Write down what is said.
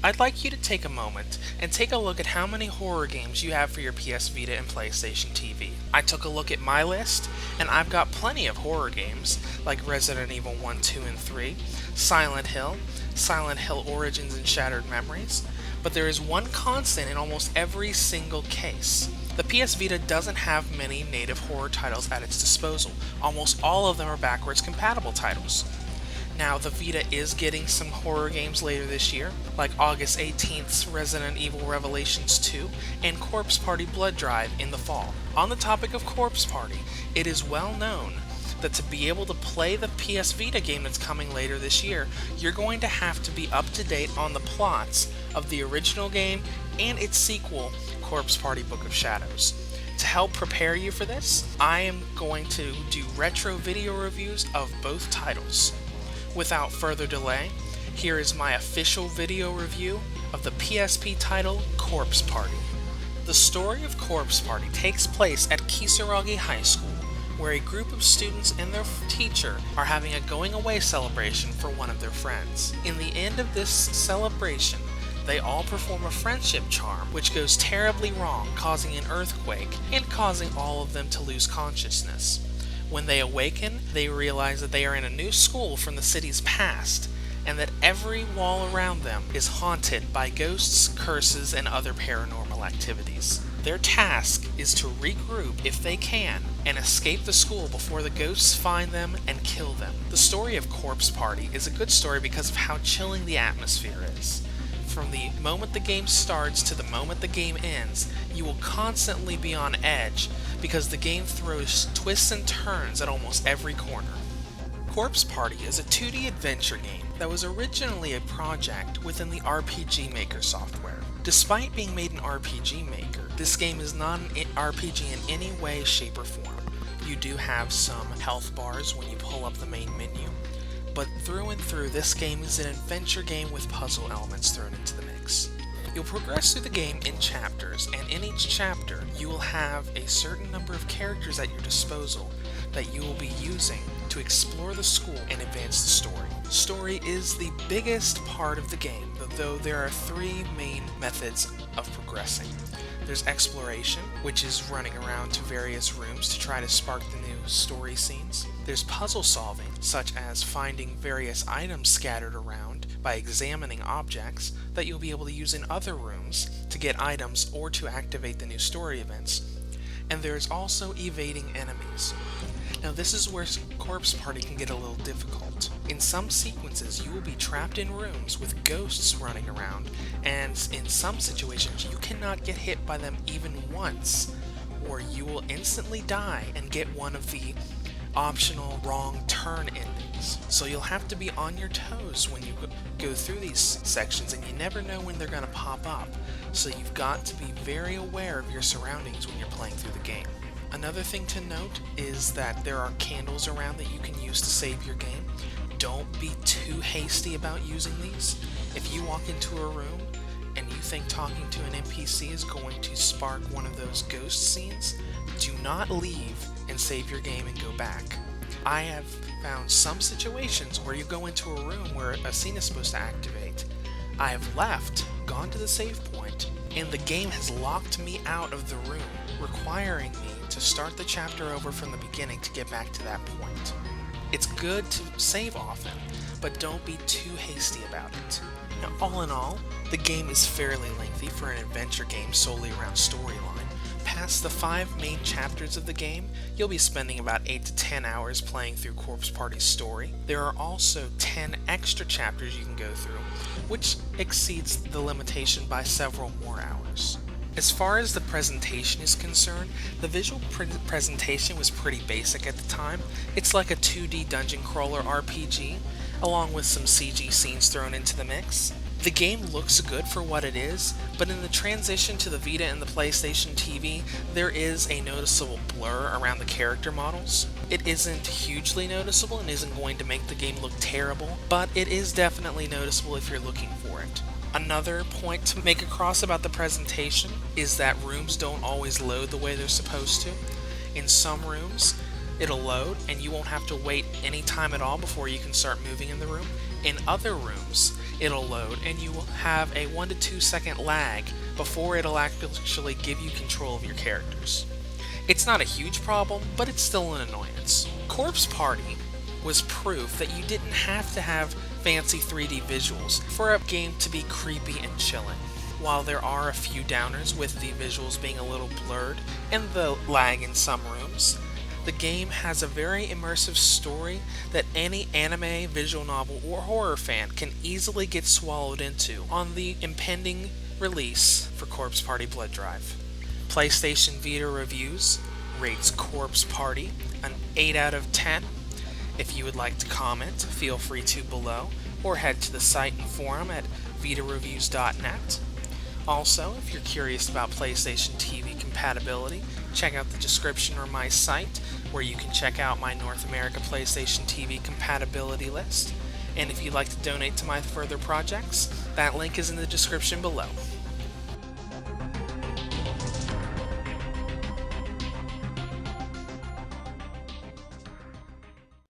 I'd like you to take a moment and take a look at how many horror games you have for your PS Vita and PlayStation TV. I took a look at my list, and I've got plenty of horror games like Resident Evil 1, 2, and 3, Silent Hill, Silent Hill Origins and Shattered Memories, but there is one constant in almost every single case. The PS Vita doesn't have many native horror titles at its disposal. Almost all of them are backwards compatible titles. Now, the Vita is getting some horror games later this year, like August 18th's Resident Evil Revelations 2 and Corpse Party Blood Drive in the fall. On the topic of Corpse Party, it is well known that to be able to play the PS Vita game that's coming later this year, you're going to have to be up to date on the plots of the original game and its sequel, Corpse Party Book of Shadows. To help prepare you for this, I am going to do retro video reviews of both titles. Without further delay, here is my official video review of the PSP title Corpse Party. The story of Corpse Party takes place at Kisaragi High School, where a group of students and their teacher are having a going-away celebration for one of their friends. In the end of this celebration, they all perform a friendship charm, which goes terribly wrong, causing an earthquake and causing all of them to lose consciousness. When they awaken, they realize that they are in a new school from the city's past, and that every wall around them is haunted by ghosts, curses, and other paranormal activities. Their task is to regroup if they can, and escape the school before the ghosts find them and kill them. The story of Corpse Party is a good story because of how chilling the atmosphere is. From the moment the game starts to the moment the game ends, you will constantly be on edge because the game throws twists and turns at almost every corner. Corpse Party is a 2D adventure game that was originally a project within the RPG Maker software. Despite being made in RPG Maker, this game is not an RPG in any way, shape, or form. You do have some health bars when you pull up the main menu, but through and through, this game is an adventure game with puzzle elements thrown into the mix. You'll progress through the game in chapters, and in each chapter, you will have a certain number of characters at your disposal that you will be using to explore the school and advance the story. Story is the biggest part of the game, though there are three main methods of progressing. There's exploration, which is running around to various rooms to try to spark the new story scenes. There's puzzle solving, such as finding various items scattered around by examining objects that you'll be able to use in other rooms to get items or to activate the new story events. And there's also evading enemies. Now this is where Corpse Party can get a little difficult. In some sequences, you will be trapped in rooms with ghosts running around, and in some situations, you cannot get hit by them even once, or you will instantly die and get one of the optional wrong turn endings. So you'll have to be on your toes when you go through these sections, and you never know when they're going to pop up. So you've got to be very aware of your surroundings when you're playing through the game. Another thing to note is that there are candles around that you can use to save your game. Don't be too hasty about using these. If you walk into a room and you think talking to an NPC is going to spark one of those ghost scenes, do not leave and save your game and go back. I have found some situations where you go into a room where a scene is supposed to activate. I have left, gone to the save point, and the game has locked me out of the room, requiring me to start the chapter over from the beginning to get back to that point. It's good to save often, but don't be too hasty about it. Now, all in all, the game is fairly lengthy for an adventure game solely around storyline. Past the 5 main chapters of the game, you'll be spending about 8 to 10 hours playing through Corpse Party's story. There are also 10 extra chapters you can go through, which exceeds the limitation by several more hours. As far as the presentation is concerned, the visual presentation was pretty basic at the time. It's like a 2D dungeon crawler RPG, along with some CG scenes thrown into the mix. The game looks good for what it is, but in the transition to the Vita and the PlayStation TV, there is a noticeable blur around the character models. It isn't hugely noticeable and isn't going to make the game look terrible, but it is definitely noticeable if you're looking for it. Another point to make across about the presentation is that rooms don't always load the way they're supposed to. In some rooms, It'll load, and you won't have to wait any time at all before you can start moving in the room. In other rooms, it'll load, and you will have a 1 to 2 second lag before it'll actually give you control of your characters. It's not a huge problem, but it's still an annoyance. Corpse Party was proof that you didn't have to have fancy 3D visuals for a game to be creepy and chilling. While there are a few downers with the visuals being a little blurred and the lag in some rooms, the game has a very immersive story that any anime, visual novel, or horror fan can easily get swallowed into on the impending release for Corpse Party Blood Drive. PlayStation Vita Reviews rates Corpse Party an 8 out of 10. If you would like to comment, feel free to below, or head to the site and forum at vitareviews.net. Also, if you're curious about PlayStation TV compatibility, check out the description or my site, where you can check out my North America PlayStation TV Compatibility List. And if you'd like to donate to my further projects, that link is in the description below.